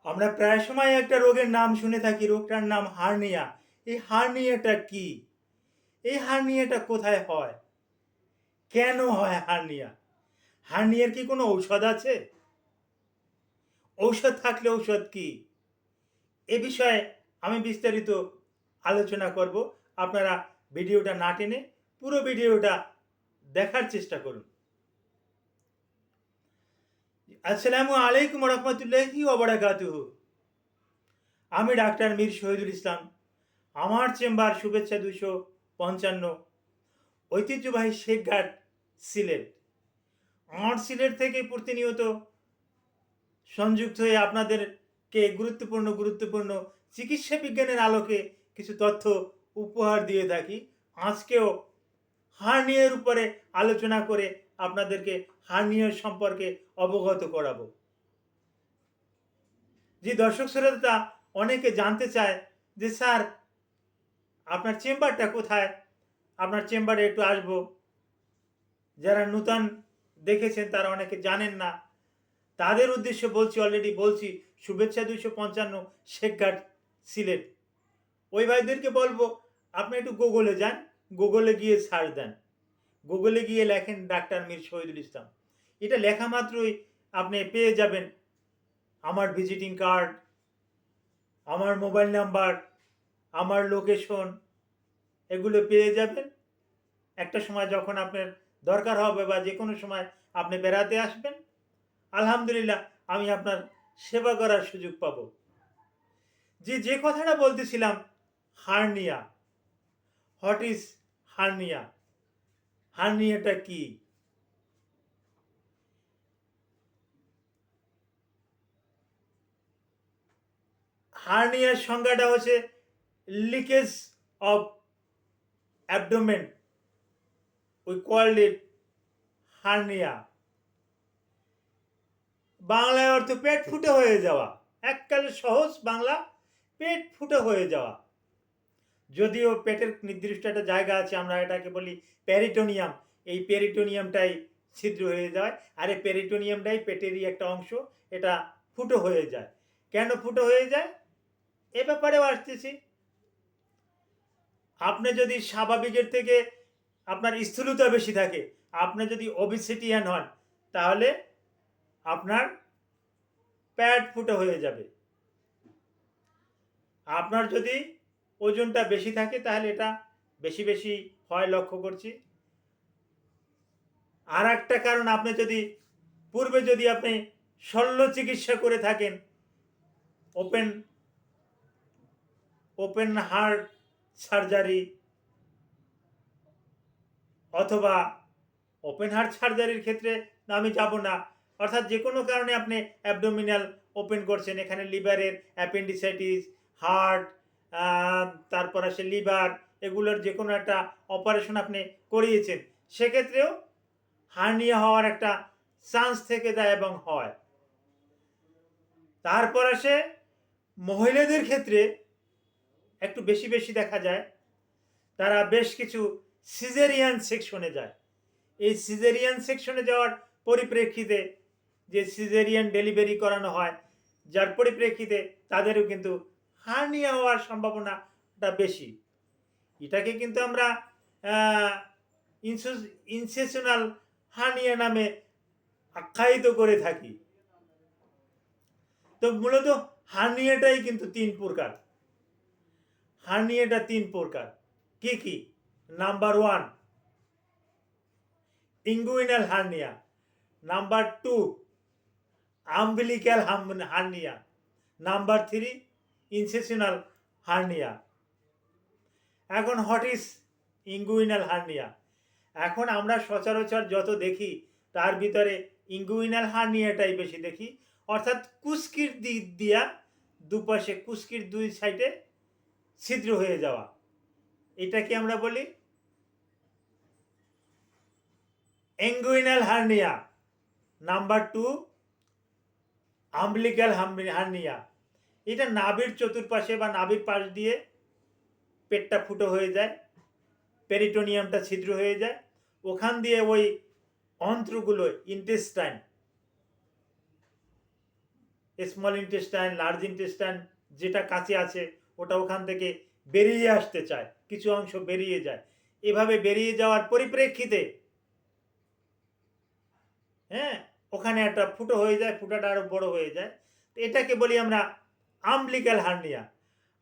আমরা প্রায় সময় একটা রোগের নাম শুনে থাকি, রোগটার নাম হার্নিয়া। এই হার্নিয়াটা কি? এই হার্নিয়াটা কোথায় হয়? কেন হয় হার্নিয়া? হার্নিয়ার কি কোনো ঔষধ আছে? ঔষধ থাকলে ঔষধ কি? এ বিষয়ে আমি বিস্তারিত আলোচনা করব। আপনারা ভিডিওটা না টেনে পুরো ভিডিওটা দেখার চেষ্টা করুন। আসসালামু আলাইকুম রহমতুল্লাহি ওয়া বারাকাতুহু। আমি ডাক্তার মীর শহীদুল ইসলাম। আমার চেম্বার শুভেচ্ছা 255, ঐতিহ্যবাহী শেখঘাট, সিলেট। আমার সিলেট থেকে প্রতিনিয়ত সংযুক্ত হয়ে আপনাদেরকে গুরুত্বপূর্ণ চিকিৎসা বিজ্ঞানের আলোকে কিছু তথ্য উপহার দিয়ে থাকি। আজকেও হার্নিয়ার উপরে আলোচনা করে আপনাদেরকে হার্নিয়ার সম্পর্কে অবগত করাবো। যে দর্শক শ্রোতা অনেকে জানতে চায় যে স্যার, আপনার চেম্বারটা কোথায়? আপনার চেম্বারে একটু আসবো। যারা নূতন দেখেছেন তারা অনেকে জানেন না, তাদের উদ্দেশ্যে বলছি, অলরেডি বলছি, শুভেচ্ছা 255, শেখঘাট, সিলেট। ওই ভাইদেরকে বলবো আপনি একটু গুগলে যান, গুগলে গিয়ে সার্চ দেন, গুগলে গিয়ে লেখেন ডাক্তার মীর শহীদুল ইসলাম। এটা লেখা মাত্রই আপনি পেয়ে যাবেন আমার ভিজিটিং কার্ড, আমার মোবাইল নাম্বার, আমার লোকেশন, এগুলো পেয়ে যাবেন। একটা সময় যখন আপনার দরকার হবে বা যে কোনো সময় আপনি বেড়াতে আসবেন, আলহামদুলিল্লাহ আমি আপনার সেবা করার সুযোগ পাব। যে কথাটা বলতেছিলাম, হার্নিয়া। What is hernia? হার্নিয়াটা কি? হার্নিয়ার সংজ্ঞাটা হচ্ছে leakage of abdomen, we called it hernia. বাংলায় অর্থ পেট ফুটে হয়ে যাওয়া। এককালে সহজ বাংলা, পেট ফুটে হয়ে যাওয়া। যদিও পেটের নির্দিষ্ট একটা জায়গা আছে, আমরা এটাকে বলি পেরিটোনিয়াম। এই পেরিটোনিয়ামটাই ছিদ্র হয়ে যায়, আর এই পেরিটোনিয়ামটাই পেটেরই একটা অংশ। এটা ফুটো হয়ে যায়। কেন ফুটো হয়ে যায় এ ব্যাপারেও আসতেছি। আপনি যদি স্বাভাবিকের থেকে আপনার স্থূলতা বেশি থাকে, আপনি যদি ওবেসিটিয়ান হন, তাহলে আপনার পেট ফুটো হয়ে যাবে। আপনার যদি ওজনটা বেশি থাকে তাহলে এটা বেশি বেশি হয়, লক্ষ্য করছি। আর একটা কারণ, আপনি যদি পূর্বে যদি আপনি শল্য চিকিৎসা করে থাকেন, ওপেন ওপেন হার্ট সার্জারি অথবা ওপেন হার্ট সার্জারির ক্ষেত্রে আমি যাব না, অর্থাৎ যে কোনো কারণে আপনি অ্যাবডোমিনাল ওপেন করছেন, এখানে লিভারের অ্যাপেন্ডিসাইটিস, হার্ট, তারপর আসে লিভার, এগুলোর যে কোনো একটা অপারেশন আপনি করিয়েছেন, সেক্ষেত্রেও হার্নিয়া হওয়ার একটা চান্স থেকে যায় এবং হয়। তারপর আসে মহিলাদের ক্ষেত্রে একটু বেশি বেশি দেখা যায়, তারা বেশ কিছু সিজারিয়ান সেকশনে যায়। এই সিজারিয়ান সেকশনে যাওয়ার পরিপ্রেক্ষিতে যে সিজারিয়ান ডেলিভারি করানো হয়, যার পরিপ্রেক্ষিতে তাদেরও কিন্তু হার্নিয়া হওয়ার সম্ভাবনাটা বেশি। এটাকে কিন্তু আমরা ইনসেশনাল হার্নিয়া নামে আখ্যায়িত করে থাকি। তো মূলত হার্নিয়াটাই কিন্তু তিন প্রকার। হার্নিয়াটা তিন প্রকার। কি কি? Number 1, inguinal hernia. Number 2, umbilical hernia. Number 3, incisional hernia. এখন হোয়াট ইজ ইঙ্গুইনাল হার্নিয়া? এখন আমরা সচরাচর যত দেখি তার ভিতরে ইঙ্গুইনাল হার্নিয়াটাই বেশি দেখি, অর্থাৎ কুস্কির দিক দিয়া দুপাশে, কুস্কির দুই সাইডে ছিদ্র হয়ে যাওয়া, এটাকে আমরা বলি inguinal hernia. Number 2, umbilical hernia. এটা নাভির চতুর্পাশে বা নাভির পাশ দিয়ে পেটটা ফুটো হয়ে যায়, পেরিটোনিয়ামটা ছিদ্র হয়ে যায়, ওখান দিয়ে ওই অন্ত্রগুলো, intestine, small intestine, large intestine যেটা কাছে আছে ওটা ওখান থেকে বেরিয়ে আসতে চায়, কিছু অংশ বেরিয়ে যায়। এভাবে বেরিয়ে যাওয়ার পরিপ্রেক্ষিতে হ্যাঁ ওখানে একটা ফুটো হয়ে যায়, ফুটাটা আরও বড় হয়ে যায়। তো এটাকে বলি আমরা আম্বলিক্যাল হার্নিয়া।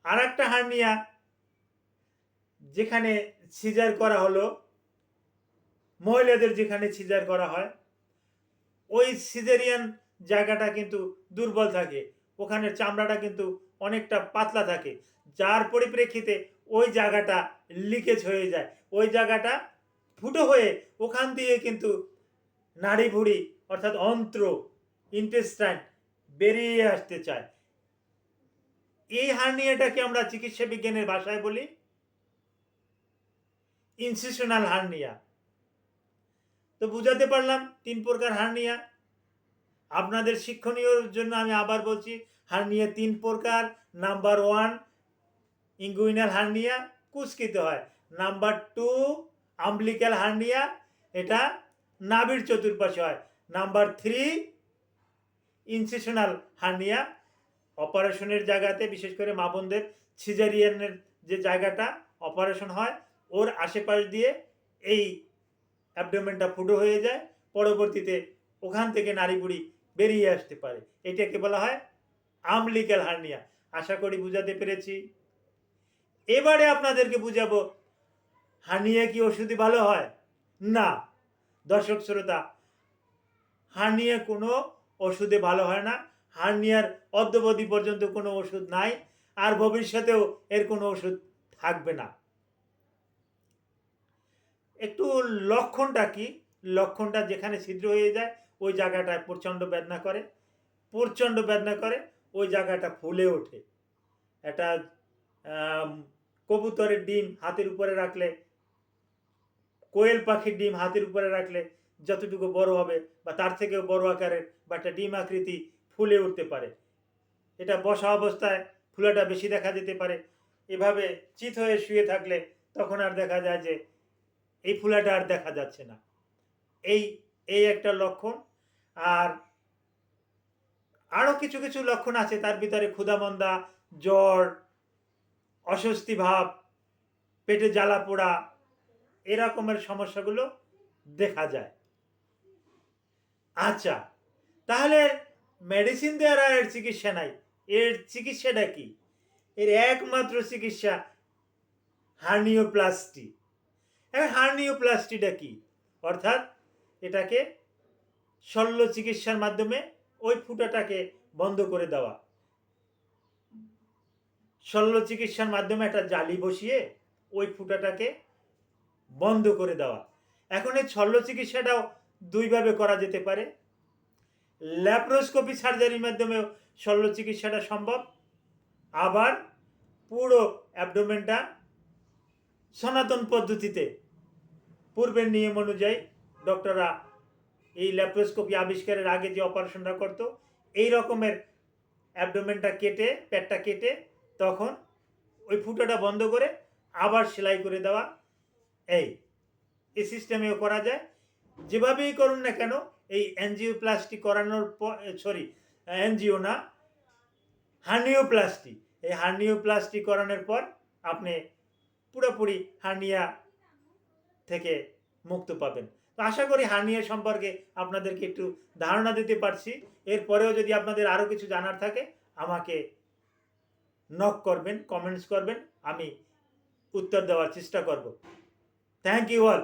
আর একটা হার্নিয়া যেখানে সিজার করা হলো, মহিলাদের যেখানে সিজার করা হয়, ওই সিজারিয়ান জায়গাটা কিন্তু দুর্বল থাকে, ওখানে চামড়াটা কিন্তু অনেকটা পাতলা থাকে, যার পরিপ্রেক্ষিতে ওই জায়গাটা লিকেজ হয়ে যায়, ওই জায়গাটা ফুটো হয়ে ওখান দিয়ে কিন্তু নাড়ি ভুড়ি অর্থাৎ অন্ত্র, ইন্টেস্টাইন বেরিয়ে আসতে চায়। এই হার্নিয়াটাকে আমরা চিকিৎসা বিজ্ঞানের ভাষায় বলি ইনসিশনাল হার্নিয়া। তো বুঝাতে পারলাম 3 প্রকার হার্নিয়া। আপনাদের শিক্ষণীয়র জন্য আমি আবার বলছি, হার্নিয়া 3 প্রকার। নাম্বার 1 ইঙ্গুইনাল হার্নিয়া, কুঁচকিতে হয়। নাম্বার 2 আম্বলিক্যাল হার্নিয়া, এটা নাভির চতুর্পাশে হয়। নাম্বার 3 ইনসিশনাল হার্নিয়া, অপারেশনের জায়গাতে, বিশেষ করে মা বোনদের সিজারিয়ানের যে জায়গাটা অপারেশন হয় ওর আশেপাশ দিয়ে এই অ্যাবডোমেনটা ফুটো হয়ে যায়, পরবর্তীতে ওখান থেকে নাড়ি বুড়ি বেরিয়ে আসতে পারে। এটাকে বলা হয় আম্বলিক্যাল হার্নিয়া। আশা করি বুঝাতে পেরেছি। এবারে আপনাদেরকে বুঝাবো হার্নিয়া কি ওষুধে ভালো হয়? না দর্শক শ্রোতা, হার্নিয়া কোনো ওষুধে ভালো হয় না। হার্নিয়ার অদ্যাবধি পর্যন্ত কোনো ওষুধ নাই, আর ভবিষ্যতেও এর কোনো ওষুধ থাকবে না। একটু লক্ষণটা কি? লক্ষণটা যেখানে ছিদ্র হয়ে যায় ওই জায়গাটায় প্রচণ্ড বেদনা করে, প্রচণ্ড বেদনা করে, ওই জায়গাটা ফুলে ওঠে। একটা কবুতরের ডিম হাতের উপরে রাখলে, কোয়েল পাখির ডিম হাতের উপরে রাখলে যতটুকু বড় হবে বা তার থেকেও বড় আকারের বা একটা ডিম আকৃতি ফুলে উঠতে পারে। এটা বসা অবস্থায় ফুলাটা বেশি দেখা যেতে পারে। এভাবে চিত হয়ে শুয়ে থাকলে তখন আর দেখা যায় যে এই ফুলাটা আর দেখা যাচ্ছে না। এই এই একটা লক্ষণ। আর আরও কিছু কিছু লক্ষণ আছে, তার ভিতরে ক্ষুধামন্দা, জ্বর, অস্বস্তি ভাব, পেটে জ্বালা পোড়া, এরকমের সমস্যাগুলো দেখা যায়। আচ্ছা, তাহলে মেডিসিন দ্বারা এর চিকিৎসা নাই, এর চিকিৎসাটা কি? এর একমাত্র চিকিৎসা হার্নিওপ্লাস্টি। হার্নিওপ্লাস্টিটা কি? অর্থাৎ এটাকে শল্য চিকিৎসার মাধ্যমে ওই ফুটাটাকে বন্ধ করে দেওয়া। শল্য চিকিৎসার মাধ্যমে একটা জালি বসিয়ে ওই ফুটাটাকে বন্ধ করে দেওয়া। এখন এই শল্য চিকিৎসাটাও দুইভাবে করা যেতে পারে। ল্যাপ্রোস্কোপি সার্জারির মাধ্যমেও শল্য চিকিৎসাটা সম্ভব। আবার পুরো অ্যাবডোমেনটা সনাতন পদ্ধতিতে পূর্বের নিয়ম অনুযায়ী ডক্টররা এই ল্যাপ্রোস্কোপি আবিষ্কারের আগে যে অপারেশনটা করতো, এই রকমের অ্যাবডোমেনটা কেটে, পেটটা কেটে তখন ওই ফুটোটা বন্ধ করে আবার সেলাই করে দেওয়া। এই সিস্টেমেও করা যায়। যেভাবেই করুন না কেন, এই অ্যাঞ্জিওপ্লাস্টি করানোর পর, এনজিও না, হার্নিওপ্লাস্টি, এই হার্নিওপ্লাস্টি করানোর পর আপনি পুরোপুরি হার্নিয়া থেকে মুক্ত পাবেন। তো আশা করি হার্নিয়া সম্পর্কে আপনাদেরকে একটু ধারণা দিতে পারছি। এরপরেও যদি আপনাদের আরও কিছু জানার থাকে আমাকে নক করবেন, কমেন্টস করবেন, আমি উত্তর দেওয়ার চেষ্টা করব। Thank you all.